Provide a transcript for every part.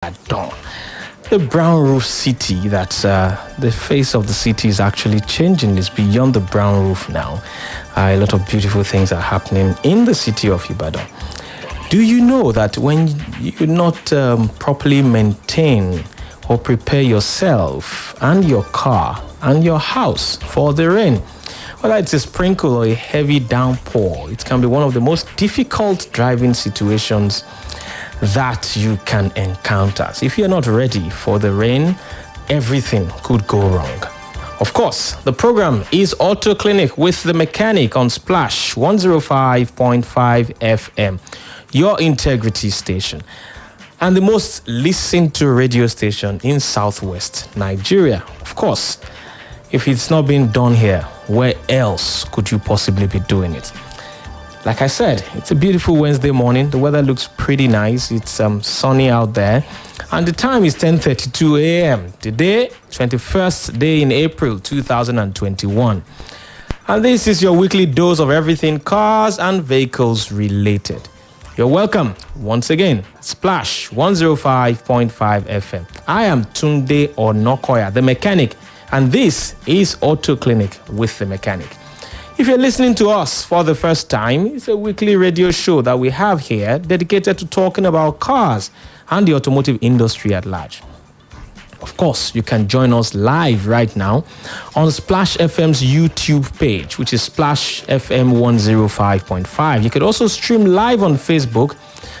Ibadan. The brown roof city that the face of the city is actually changing. Is beyond the brown roof now. A lot of beautiful things are happening in the city of Ibadan. Do you know that when you do not properly maintain or prepare yourself and your car and your house for the rain, whether it's a sprinkle or a heavy downpour, it can be one of the most difficult driving situations that you can encounter. So if you're not ready for the rain, everything could go wrong. Of course, the program is AutoClinic with the mechanic on Splash 105.5 FM, your integrity station, and the most listened to radio station in Southwest Nigeria. Of course, if it's not being done here, where else could you possibly be doing it? Like I said, it's a beautiful Wednesday morning. The weather looks pretty nice. It's sunny out there. And the time is 10:32 a.m. Today, 21st day in April 2021. And this is your weekly dose of everything cars and vehicles related. You're welcome once again. Splash 105.5 FM. I am Tunde Onakoya, the mechanic. And this is AutoClinic with the mechanic. If you're listening to us for the first time, it's a weekly radio show that we have here dedicated to talking about cars and the automotive industry at large. Of course, you can join us live right now on Splash FM's YouTube page, which is Splash FM 105.5. You could also stream live on Facebook.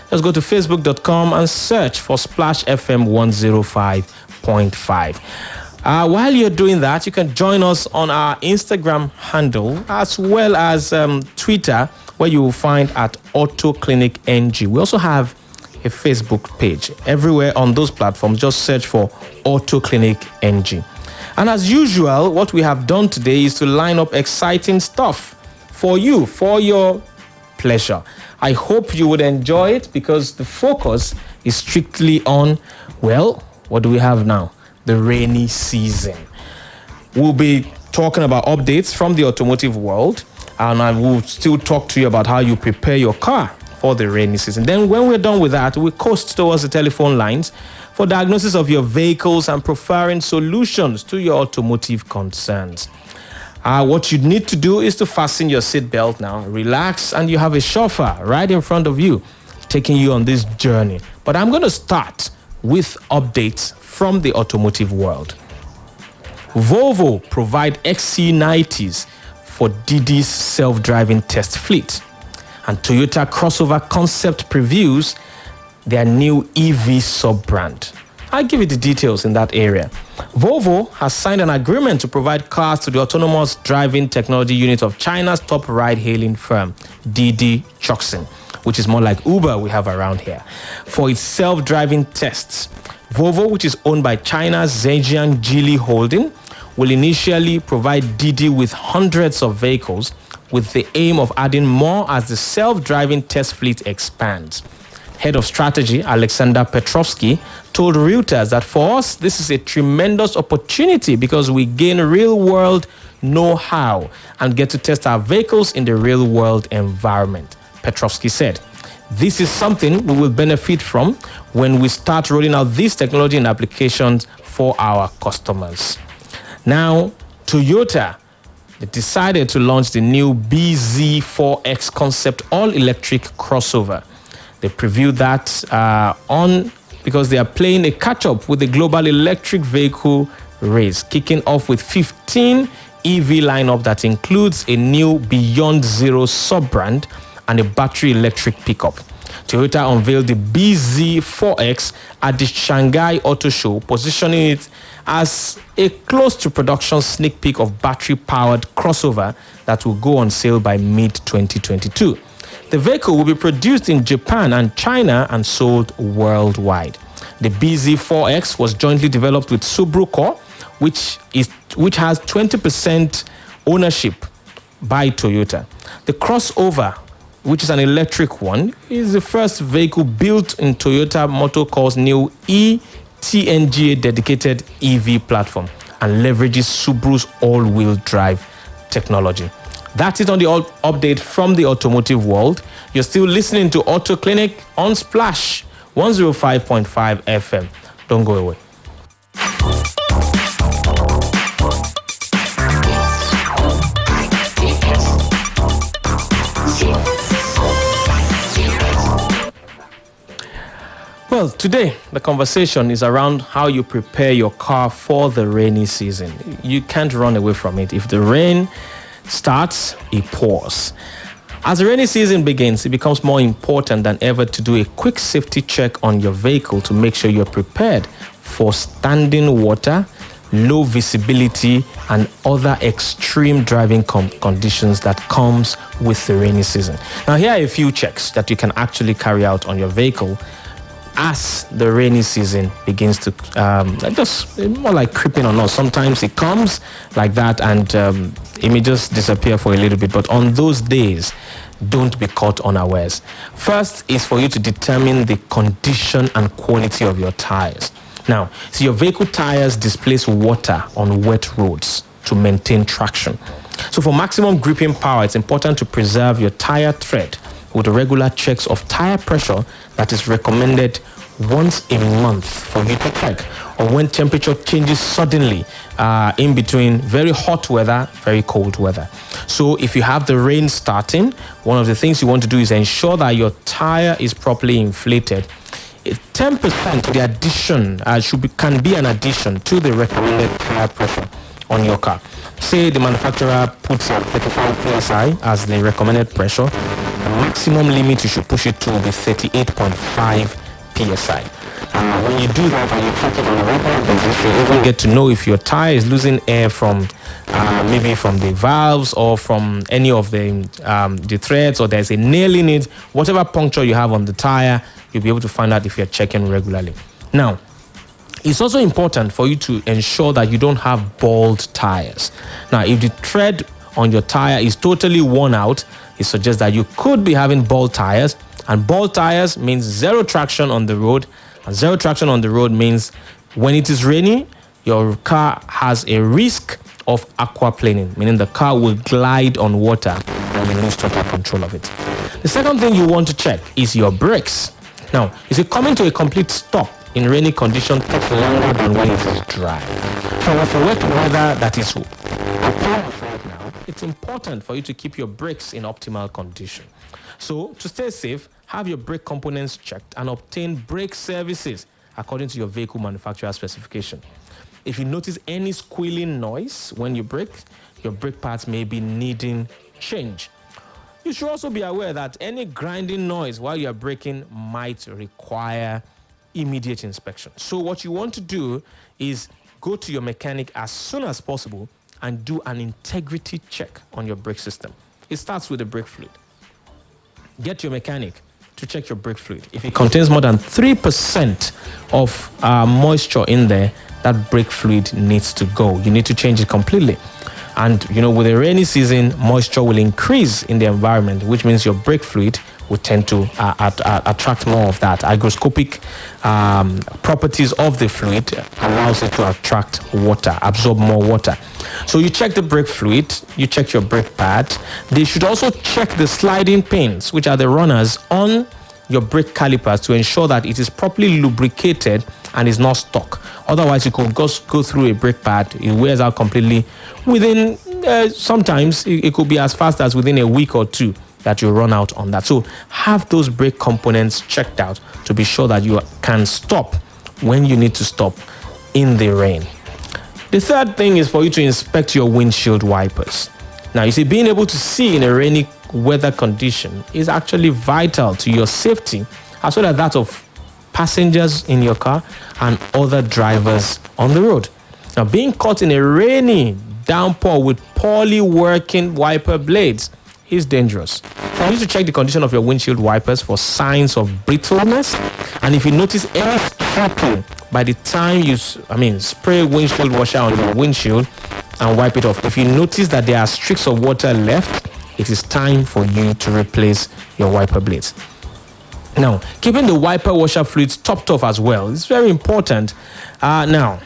Just go to facebook.com and search for Splash FM 105.5. While you're doing that, you can join us on our Instagram handle as well as Twitter, where you will find at AutoClinic NG. We also have a Facebook page. Everywhere on those platforms, just search for AutoClinic NG. And as usual, what we have done today is to line up exciting stuff for you, for your pleasure. I hope you would enjoy it because the focus is strictly on, well, what do we have now? The rainy season. We'll be talking about updates from the automotive world, and I will still talk to you about how you prepare your car for the rainy season. Then when we're done with that, we'll coast towards the telephone lines for diagnosis of your vehicles and preferring solutions to your automotive concerns. What you need to do is to fasten your seatbelt now, relax, and you have a chauffeur right in front of you taking you on this journey. But I'm going to start with updates from the automotive world. Volvo provide XC90s for Didi's self-driving test fleet. And Toyota crossover concept previews their new EV sub-brand. I'll give you the details in that area. Volvo has signed an agreement to provide cars to the autonomous driving technology unit of China's top ride-hailing firm, Didi Chuxing, which is more like Uber we have around here, for its self-driving tests. Volvo, which is owned by China's Zhejiang Geely Holding, will initially provide Didi with hundreds of vehicles with the aim of adding more as the self-driving test fleet expands. Head of strategy Alexander Petrovsky told Reuters that for us, this is a tremendous opportunity because we gain real-world know-how and get to test our vehicles in the real-world environment. Petrovsky said, "This is something we will benefit from when we start rolling out this technology and applications for our customers." Now, Toyota, they decided to launch the new BZ4X concept all-electric crossover. They previewed that because they are playing a catch-up with the global electric vehicle race, kicking off with 15 EV lineup that includes a new Beyond Zero sub-brand and a battery electric pickup. Toyota unveiled the BZ4X at the Shanghai Auto Show, positioning it as a close-to-production sneak peek of battery-powered crossover that will go on sale by mid-2022. The vehicle will be produced in Japan and China and sold worldwide. The BZ4X was jointly developed with Subaru Core, which has 20% ownership by Toyota. The crossover, which is an electric one, is the first vehicle built in Toyota Motor Corp's new eTNGA dedicated EV platform and leverages Subaru's all-wheel drive technology. That's it on the update from the automotive world. You're still listening to AutoClinic on Splash 105.5 FM. Don't go away. Well, today the conversation is around how you prepare your car for the rainy season. You can't run away from it. If the rain starts, it pours. As the rainy season begins, it becomes more important than ever to do a quick safety check on your vehicle to make sure you're prepared for standing water, low visibility, and other extreme driving conditions that comes with the rainy season. Now, here are a few checks that you can actually carry out on your vehicle as the rainy season begins to just more like creeping on us. Sometimes it comes like that and it may just disappear for a little bit. But on those days, don't be caught unawares. First is for you to determine the condition and quality of your tires. Now, so your vehicle tires displace water on wet roads to maintain traction. So for maximum gripping power, it's important to preserve your tire tread with regular checks of tire pressure that is recommended once a month for you to check, or when temperature changes suddenly in between very hot weather, very cold weather. So if you have the rain starting, one of the things you want to do is ensure that your tire is properly inflated. 10% the addition can be an addition to the recommended tire pressure on your car. Say the manufacturer puts 35 psi as the recommended pressure. The maximum limit you should push it to will be 38.5 psi. When you do that and you check it on a regular basis, you even get to know if your tire is losing air from maybe from the valves or from any of the threads, or there's a nail in it. Whatever puncture you have on the tire, you'll be able to find out if you're checking regularly. Now, it's also important for you to ensure that you don't have bald tires. Now, if the tread on your tire is totally worn out, it suggests that you could be having bald tires. And bald tires means zero traction on the road. And zero traction on the road means when it is raining, your car has a risk of aquaplaning, meaning the car will glide on water and you lose total control of it. The second thing you want to check is your brakes. Now, is it coming to a complete stop in rainy conditions takes longer than when it is dry? So for wet weather that is right now, it's important for you to keep your brakes in optimal condition. So to stay safe, have your brake components checked and obtain brake services according to your vehicle manufacturer specification. If you notice any squealing noise when you brake, your brake pads may be needing change. You should also be aware that any grinding noise while you are braking might require immediate inspection. So what you want to do is go to your mechanic as soon as possible and do an integrity check on your brake system. It starts with the brake fluid. Get your mechanic to check your brake fluid. If it contains more than 3% of moisture in there, that brake fluid needs to go. You need to change it completely. And with a rainy season, moisture will increase in the environment, which means your brake fluid will tend to attract more of that. Hygroscopic properties of the fluid allows it to attract water, absorb more water. So you check the brake fluid, you check your brake pad. They should also check the sliding pins, which are the runners on your brake calipers, to ensure that it is properly lubricated and is not stuck. Otherwise, you could just go through a brake pad, it wears out completely within, sometimes it could be as fast as within a week or two that you run out on that. So have those brake components checked out to be sure that you can stop when you need to stop in the rain. The third thing is for you to inspect your windshield wipers. Now, you see, being able to see in a rainy weather condition is actually vital to your safety, as well as that of passengers in your car and other drivers on the road. Now, being caught in a rainy downpour with poorly working wiper blades is dangerous. So you need to check the condition of your windshield wipers for signs of brittleness. And if you notice any stripping by the time you spray windshield washer on your windshield and wipe it off, if you notice that there are streaks of water left, it is time for you to replace your wiper blades. Now, keeping the wiper washer fluids topped off as well is very important. Now,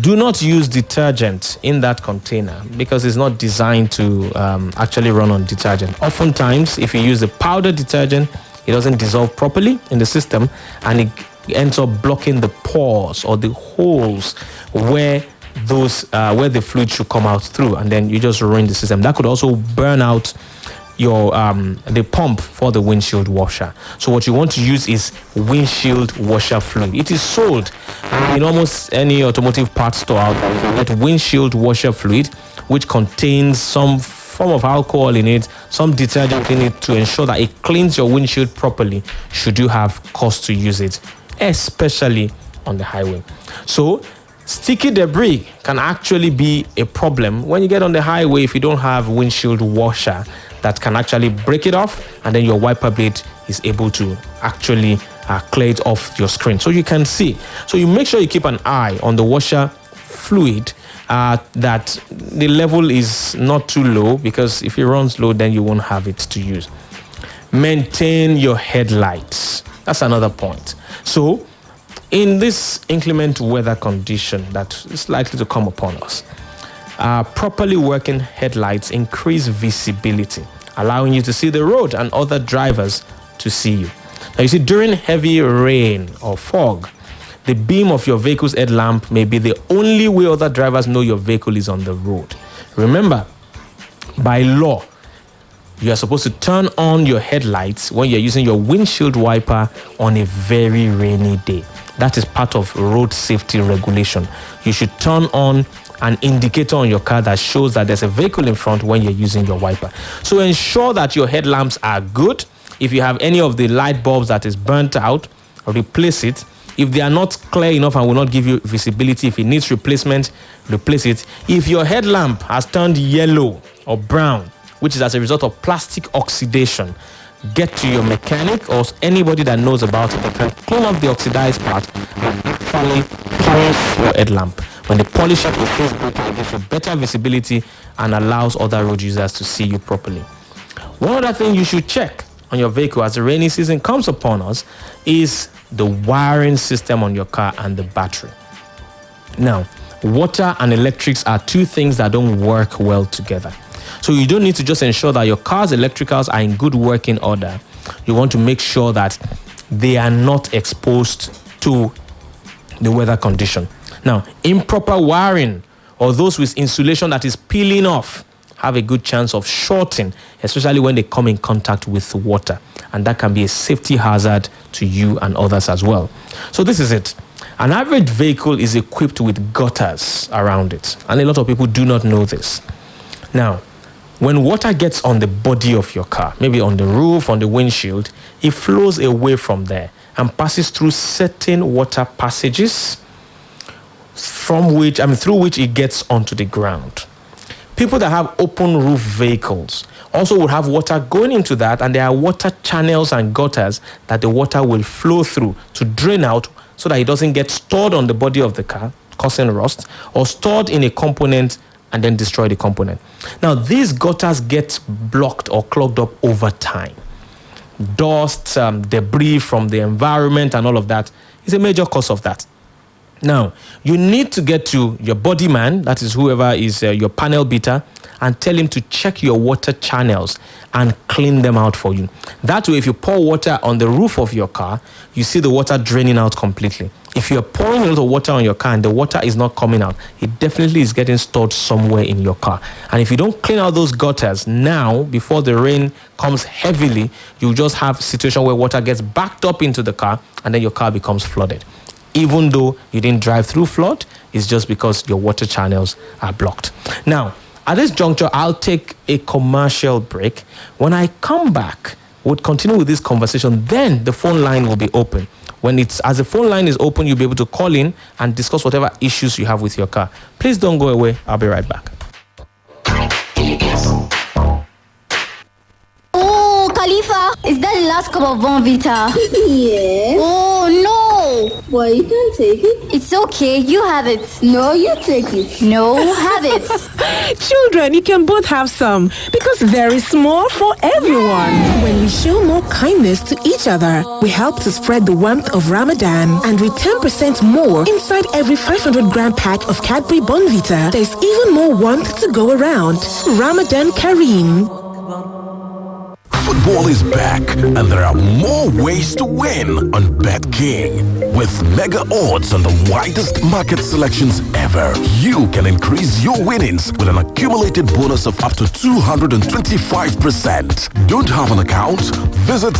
do not use detergent in that container because it's not designed to actually run on detergent. Oftentimes, if you use the powder detergent, it doesn't dissolve properly in the system, and it ends up blocking the pores or the holes where the fluid should come out through, and then you just ruin the system. That could also burn out your the pump for the windshield washer. So what you want to use is windshield washer fluid. It is sold in almost any automotive parts store out there. You can get windshield washer fluid, which contains some form of alcohol in it, some detergent in it, to ensure that it cleans your windshield properly should you have cause to use it, especially on the highway. So sticky debris can actually be a problem when you get on the highway if you don't have windshield washer that can actually break it off, and then your wiper blade is able to actually clear it off your screen so you can see. So you make sure you keep an eye on the washer fluid, that the level is not too low, because if it runs low, then you won't have it to use. Maintain your headlights. That's another point. So in this inclement weather condition that is likely to come upon us, properly working headlights increase visibility, allowing you to see the road and other drivers to see you. Now, you see, during heavy rain or fog, the beam of your vehicle's headlamp may be the only way other drivers know your vehicle is on the road. Remember, by law, you are supposed to turn on your headlights when you're using your windshield wiper on a very rainy day. That is part of road safety regulation. You should turn on an indicator on your car that shows that there's a vehicle in front when you're using your wiper. So ensure that your headlamps are good. If you have any of the light bulbs that is burnt out, replace it. If they are not clear enough and will not give you visibility, if it needs replacement, replace it. If your headlamp has turned yellow or brown, which is as a result of plastic oxidation, get to your mechanic or anybody that knows about it. They can clean up the oxidized part and actually polish your headlamp. When they polish it, it gives you better visibility and allows other road users to see you properly. One other thing you should check on your vehicle as the rainy season comes upon us is the wiring system on your car and the battery. Now, water and electrics are two things that don't work well together. So you don't need to just ensure that your car's electricals are in good working order. You want to make sure that they are not exposed to the weather condition. Now, improper wiring or those with insulation that is peeling off have a good chance of shorting, especially when they come in contact with water. And that can be a safety hazard to you and others as well. So this is it. An average vehicle is equipped with gutters around it. And a lot of people do not know this. Now, when water gets on the body of your car, maybe on the roof, on the windshield, it flows away from there and passes through certain water passages through which it gets onto the ground. People that have open roof vehicles also will have water going into that, and there are water channels and gutters that the water will flow through to drain out so that it doesn't get stored on the body of the car, causing rust, or stored in a component and then destroy the component. Now, these gutters get blocked or clogged up over time. Dust, debris from the environment and all of that is a major cause of that. Now, you need to get to your body man, that is whoever is your panel beater, and tell him to check your water channels and clean them out for you. That way, if you pour water on the roof of your car, you see the water draining out completely. If you're pouring a lot of water on your car and the water is not coming out, it definitely is getting stored somewhere in your car. And if you don't clean out those gutters now, before the rain comes heavily, you just have a situation where water gets backed up into the car and then your car becomes flooded. Even though you didn't drive through flood, it's just because your water channels are blocked. Now, at this juncture, I'll take a commercial break. When I come back, we'll continue with this conversation. Then the phone line will be open. As the phone line is open, you'll be able to call in and discuss whatever issues you have with your car. Please don't go away. I'll be right back. Oh, Khalifa, is that the last cup of Bonvita? Yes. Oh, no. Why, you can't take it? It's okay. You have it. No, you take it. No, have it. Children, you can both have some because there is more for everyone. When we show more kindness to each other, we help to spread the warmth of Ramadan. And with 10% more inside every 500-gram pack of Cadbury Bonvita, there's even more warmth to go around. Ramadan Kareem. Football is back, and there are more ways to win on BetKing. With mega odds and the widest market selections ever, you can increase your winnings with an accumulated bonus of up to 225%. Don't have an account? Visit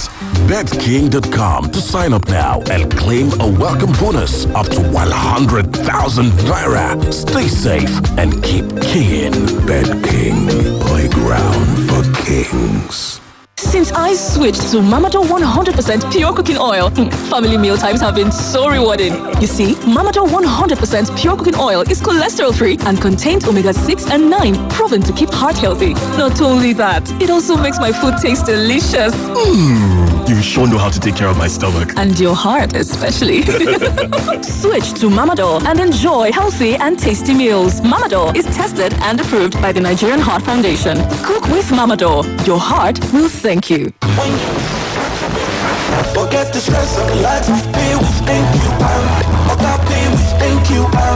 betking.com to sign up now and claim a welcome bonus up to 100,000 naira. Stay safe and keep kinging. BetKing, playground for kings. Since I switched to Mamado 100% pure cooking oil, family meal times have been so rewarding. You see, Mamado 100% pure cooking oil is cholesterol-free and contains omega-6 and 9, proven to keep heart healthy. Not only that, it also makes my food taste delicious. You sure know how to take care of my stomach. And your heart, especially. Switch to Mamado and enjoy healthy and tasty meals. Mamado is tested and approved by the Nigerian Heart Foundation. Cook with Mamado. Your heart will thank you. Forget the stress of life. Pay with NQR. Pay with NQR.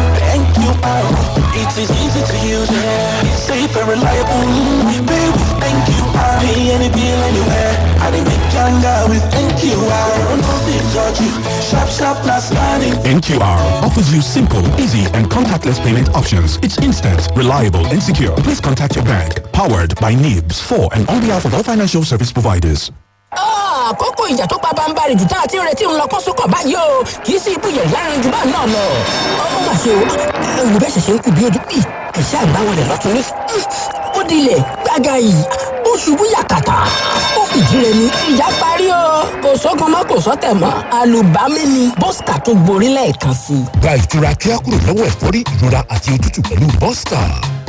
It is easy to use. It's safe and reliable. Pay with NQR. Pay any bill anywhere. I didn't make younger with NQR. No big charge. Sharp, plus planning. NQR offers you simple, easy, and contactless payment options. It's instant, reliable, and secure. Please contact your bank. Powered by NIBS for and on behalf of all financial service providers. Àkókò ìjà tó pa bámbárì jù tá a ti ń retí ń lọ kó sókàn báyìí o kì í sí ibùyẹ̀ láàrin jù bá náà lọ. Ó mà ṣe o ẹ̀wù bẹ́ẹ̀ ṣẹ̀ṣẹ̀ ń kú bí ojú bíi kìí àgbáwọlẹ̀ lọ́tún ní. Ó dilẹ̀ gbága yìí ó ṣubú yàkàtà ó fìdí rẹ̀ ní ìjà parí o kò sọ́gun mọ́ kò sọ́tẹ̀ mọ́ àlùbámi ni Bọ́sítà tó gborí lẹ́ẹ̀kan sí i. Gba ìtura kíá kúrò lọ́wọ́ ẹ̀fọ́rí ìrora àti òtútù pẹ̀lú Bọ́sítà.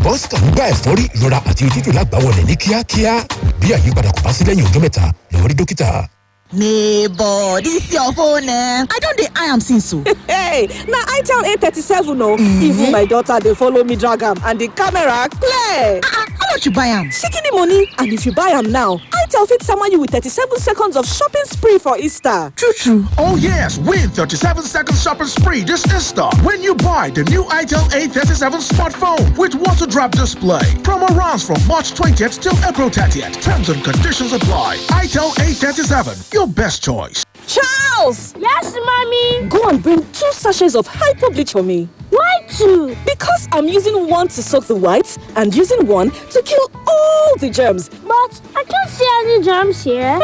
Bọ́sítà ń gba ẹ̀fọ́rí ìrora àti òtútù lágbàwọlẹ̀ ní kíákíá. Bí àyípadà kò bá sí lẹ́yìn ọjọ́ mẹ́ta lọ rí dókítà. Neighbor, this your phone I don't dey eye am since so. Hey, na itel A37 o. Even my daughter dey follow me drag am and the camera clear. How much you buy am? Shikini money, and if you buy am now, itel fit sama you with 37 seconds of shopping spree for Easter. True. Oh yes, win 37 seconds shopping spree this Easter when you buy the new itel A37 smartphone with water drop display. Promo runs from March 20th till April 30th. Terms and conditions apply. itel A37, your best choice. Charles! Yes, mommy? Go and bring 2 sachets of hyper bleach for me. Why 2? Because I'm using one to soak the whites and using one to kill all the germs. But I can't see any germs here.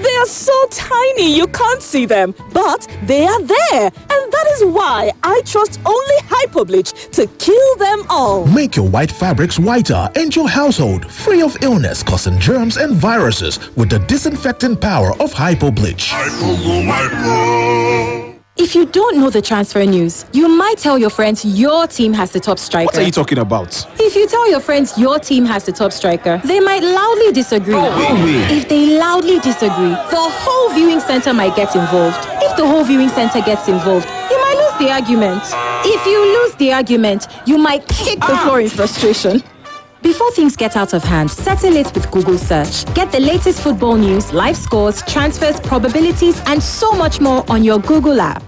They are so tiny you can't see them. But they are there. And that is why I trust only hyper bleach to kill them all. Make your white fabrics whiter and your household free of illness causing germs and viruses with the disinfecting power of hypo bleach. If you don't know the transfer news, you might tell your friends your team has the top striker. What are you talking about? If you tell your friends your team has the top striker, they might loudly disagree. If they loudly disagree, the whole viewing center might get involved. If the whole viewing center gets involved, you might lose the argument. If you lose the argument, you might kick the floor in frustration. Before things get out of hand, settle it with Google Search. Get the latest football news, live scores, transfers, probabilities, and so much more on your Google app.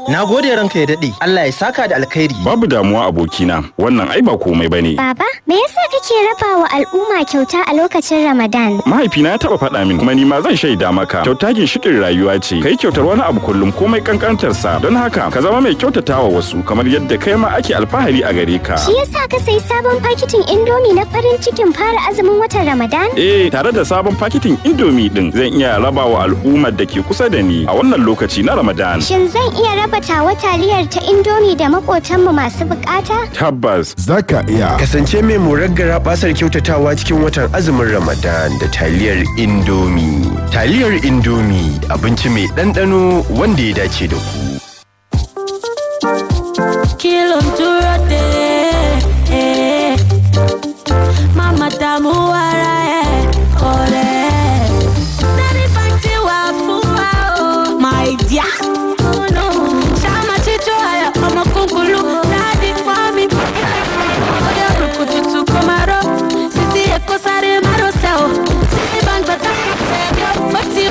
Na gode ranka ya daɗe. Allah ya saka da alkhairi. Babu damuwa abokina. Wannan ai ba komai bane. Baba, me yasa kake raba wa al'umma kyauta a lokacin Ramadan? Mahaifina ya taɓa faɗa min kuma ni ma zan shaida maka. Kyauta ginshiƙin rayuwa ce. Kai kyautar wani abu kullum komai kankantar sa. Don haka ka zama mai kyautatawa wasu kamar yadda kai ma ake alfahari a gare ka. Shi yasa ka sayi sabon paketin Indomie na farin cikin fara azumin watan Ramadan? Tare da sabon paketin Indomie din zan iya raba wa al'ummar da ke kusa da ni a wannan lokaci na Ramadan. Shin zan iya raba tawa taliyar ta Indomie da makotanmu masu bukata? Tabbas. Zaka iya. Kasance mai moraggara basar kyautatawa cikin watan azumin Ramadan da taliyar Indomie. Taliyar Indomie abinci mai ɗanɗano wanda ya dace da ku. Mama damuara ore. Nani fanti wa fufa o my dear. Oh no, sama chicho aya kama kungulu daddy for me. Oda rukutu komaro, sisi eko sare maro seo. Sisi bang bata seo, fati.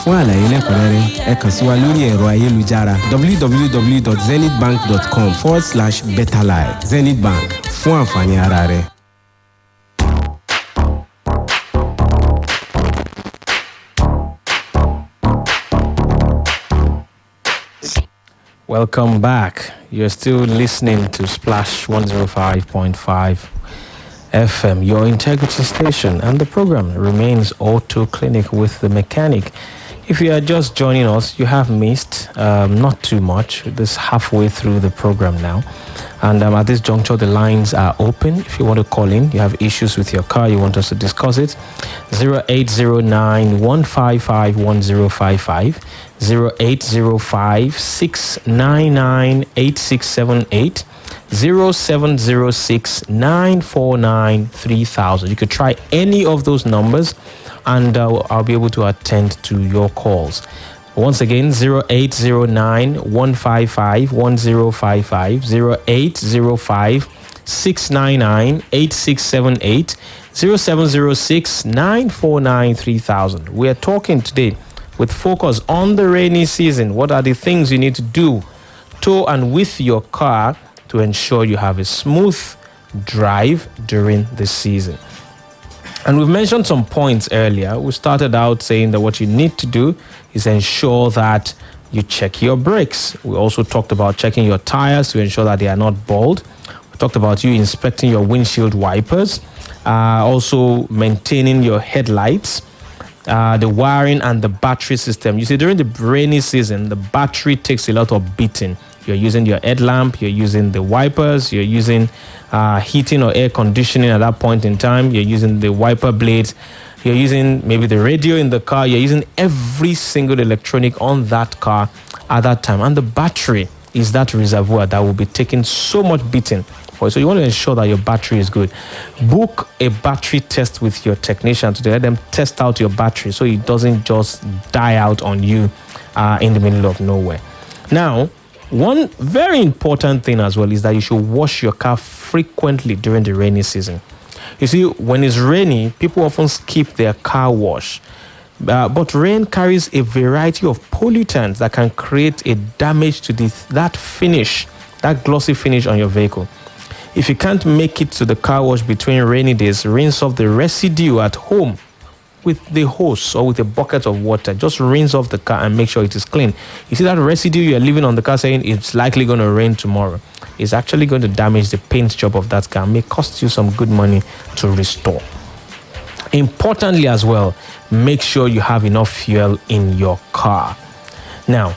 Fún àlàyé lẹ́kùnrẹ́rẹ́, ẹ kàn sí wa lórí ẹ̀rọ ayélujára www.zenithbank.com/betterlife. Zenith Bank, fún àǹfààní ara rẹ. Welcome back. You're still listening to Splash 105.5 FM, your integrity station, and the program remains AutoClinic with the mechanic. If you are just joining us, you have missed not too much. This halfway through the program now. And at this juncture, the lines are open. If you want to call in, you have issues with your car, you want us to discuss it, 0809-155-1055, 0805-699-8678, 0706-949-3000. You could try any of those numbers and I'll be able to attend to your calls. Once again, 0809-155-1055, 0805-699-8678, 0706-949-3000. We are talking today with focus on the rainy season. What are the things you need to do to and with your car to ensure you have a smooth drive during the season? And we've mentioned some points earlier. We started out saying that what you need to do is ensure that you check your brakes. We also talked about checking your tires to ensure that they are not bald. We talked about you inspecting your windshield wipers, also maintaining your headlights, the wiring and the battery system. You see, during the rainy season, the battery takes a lot of beating. You're using your headlamp, you're using the wipers, you're using heating or air conditioning at that point in time, you're using the wiper blades, you're using maybe the radio in the car, you're using every single electronic on that car at that time. And the battery is that reservoir that will be taking so much beating for you. So you want to ensure that your battery is good. Book a battery test with your technician to let them test out your battery so it doesn't just die out on you in the middle of nowhere. Now, one very important thing as well is that you should wash your car frequently during the rainy season. You see, when it's rainy, people often skip their car wash. But rain carries a variety of pollutants that can create a damage to that finish, that glossy finish on your vehicle. If you can't make it to the car wash between rainy days, rinse off the residue at home with the hose or with a bucket of water. Just rinse off the car and make sure it is clean. You see that residue you're leaving on the car saying it's likely going to rain tomorrow, is actually going to damage the paint job of that car and may cost you some good money to restore. Importantly as well, make sure you have enough fuel in your car. Now,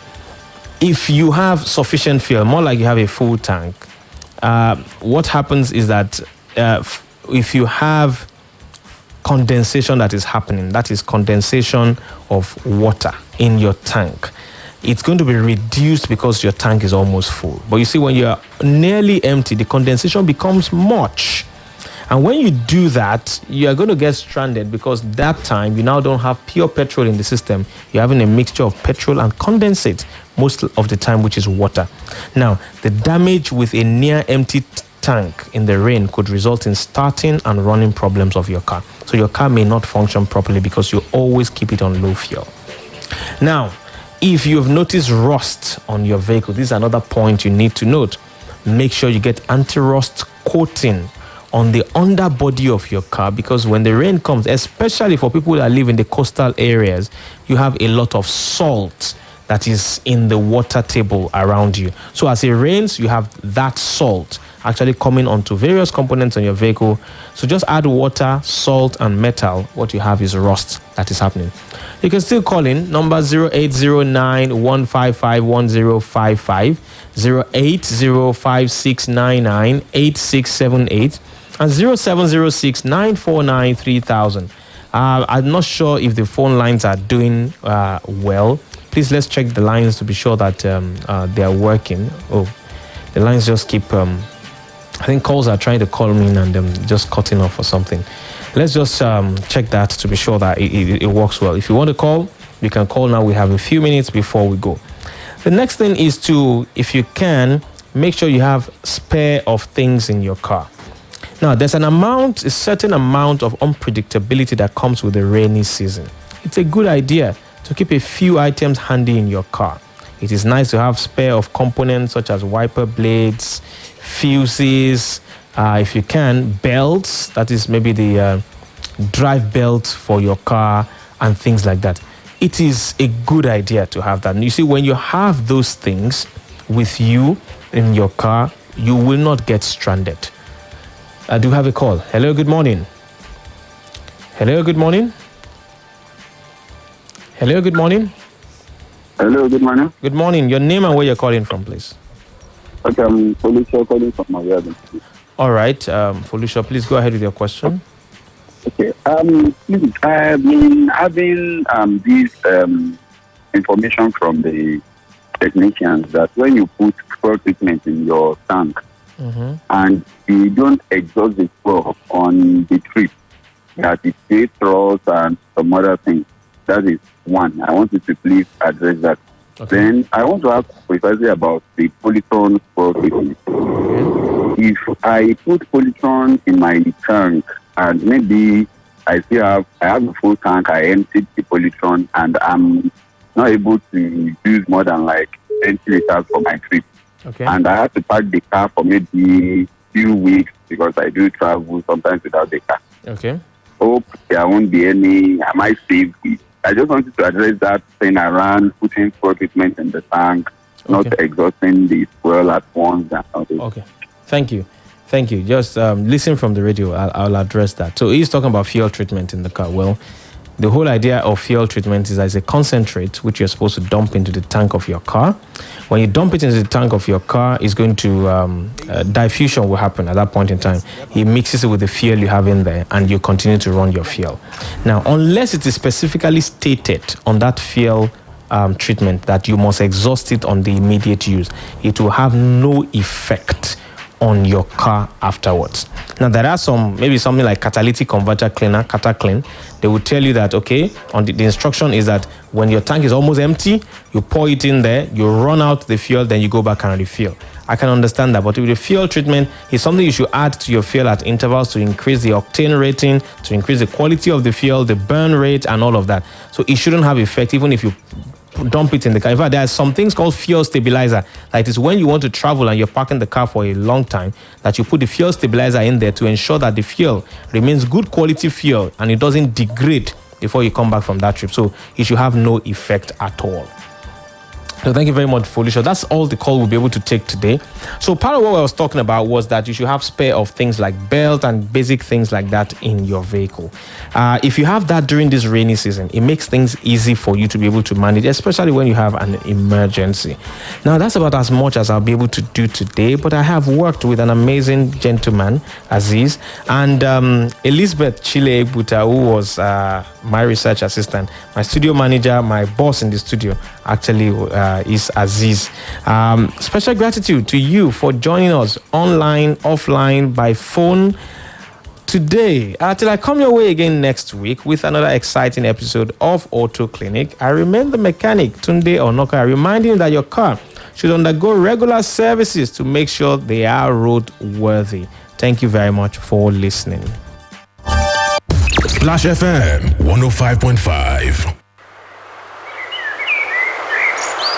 if you have sufficient fuel, more like you have a full tank, what happens is that if you have condensation that is happening, that is condensation of water in your tank, it's going to be reduced because your tank is almost full. But you see, when you're nearly empty, the condensation becomes much. And when you do that, you are going to get stranded because that time you now don't have pure petrol in the system. You're having a mixture of petrol and condensate most of the time, which is water. Now, the damage with a near empty tank in the rain could result in starting and running problems of your car. So your car may not function properly because you always keep it on low fuel. Now, if you've noticed rust on your vehicle, this is another point you need to note. Make sure you get anti-rust coating on the underbody of your car, because when the rain comes, especially for people that live in the coastal areas, you have a lot of salt that is in the water table around you. So as it rains, you have that salt actually coming onto various components on your vehicle. So just add water, salt, and metal. What you have is rust that is happening. You can still call in number 0809-155-1055, 08056998678, and 0706-949-3000. I'm not sure if the phone lines are doing well. Please, let's check the lines to be sure that they are working. Oh, the lines just keep... I think calls are trying to call me and just cutting off or something. Let's just check that to be sure that it works well. If you want to call, you can call now. We have a few minutes before we go. The next thing is to, if you can, make sure you have spare of things in your car. Now, there's a certain amount of unpredictability that comes with the rainy season. It's a good idea to keep a few items handy in your car. It is nice to have spare of components such as wiper blades, fuses, if you can, belts, that is maybe the drive belt for your car and things like that. It is a good idea to have that. And you see, when you have those things with you in your car, you will not get stranded. I do have a call. Hello, good morning. Hello, good morning. Hello, good morning. Hello, good morning. Good morning. Your name and where you're calling from, please. Okay, I'm Felicia calling from Ibadan. All right, Felicia, please go ahead with your question. Okay, please, I've been having this information from the technicians that when you put fuel treatment in your tank and you don't exhaust the fuel on the trip, that it creates rust and some other things. That is one. I want you to please address that. Okay. Then I want to ask precisely about the polytron fuel treatment. If I put polytron in my tank and maybe I have a full tank, I emptied the polytron and I'm not able to use more than like 20 liters for my trip. Okay. And I have to park the car for maybe few weeks because I do travel sometimes without the car. Okay. Hope there won't be any, I might save it. I just wanted to address that thing around putting fuel treatment in the tank, not exhausting the fuel at once. Okay. Thank you. Thank you. Just listen from the radio. I'll address that. So he's talking about fuel treatment in the car. Well, the whole idea of fuel treatment is that it's a concentrate which you're supposed to dump into the tank of your car. When you dump it into the tank of your car, it's going to diffusion will happen at that point in time. He mixes it with the fuel you have in there, and you continue to run your fuel. Now, unless it is specifically stated on that fuel treatment that you must exhaust it on the immediate use, it will have no effect on your car afterwards. Now, there are some, maybe something like catalytic converter cleaner, CataClean. They will tell you that, okay, on the instruction is that when your tank is almost empty, you pour it in there, you run out the fuel, then you go back and refill. I can understand that, but with the fuel treatment, it's something you should add to your fuel at intervals to increase the octane rating, to increase the quality of the fuel, the burn rate, and all of that. So it shouldn't have effect even if you dump it in the car. In fact, there are some things called fuel stabilizer. That is when you want to travel and you're parking the car for a long time, that you put the fuel stabilizer in there to ensure that the fuel remains good quality fuel and it doesn't degrade before you come back from that trip. So it should have no effect at all. So thank you very much, Felicia. That's all the call we'll be able to take today. So part of what I was talking about was that you should have spare of things like belt and basic things like that in your vehicle. If you have that during this rainy season, it makes things easy for you to be able to manage, especially when you have an emergency. Now, that's about as much as I'll be able to do today, but I have worked with an amazing gentleman, Aziz, and Elizabeth Chile Buta, who was my research assistant, my studio manager, my boss in the studio, actually is Aziz. Special gratitude to you for joining us online, offline, by phone today. Till I come your way again next week with another exciting episode of AutoClinic, I remain the mechanic, Tunde Onakoya, reminding you that your car should undergo regular services to make sure they are roadworthy. Thank you very much for listening. Splash FM 105.5.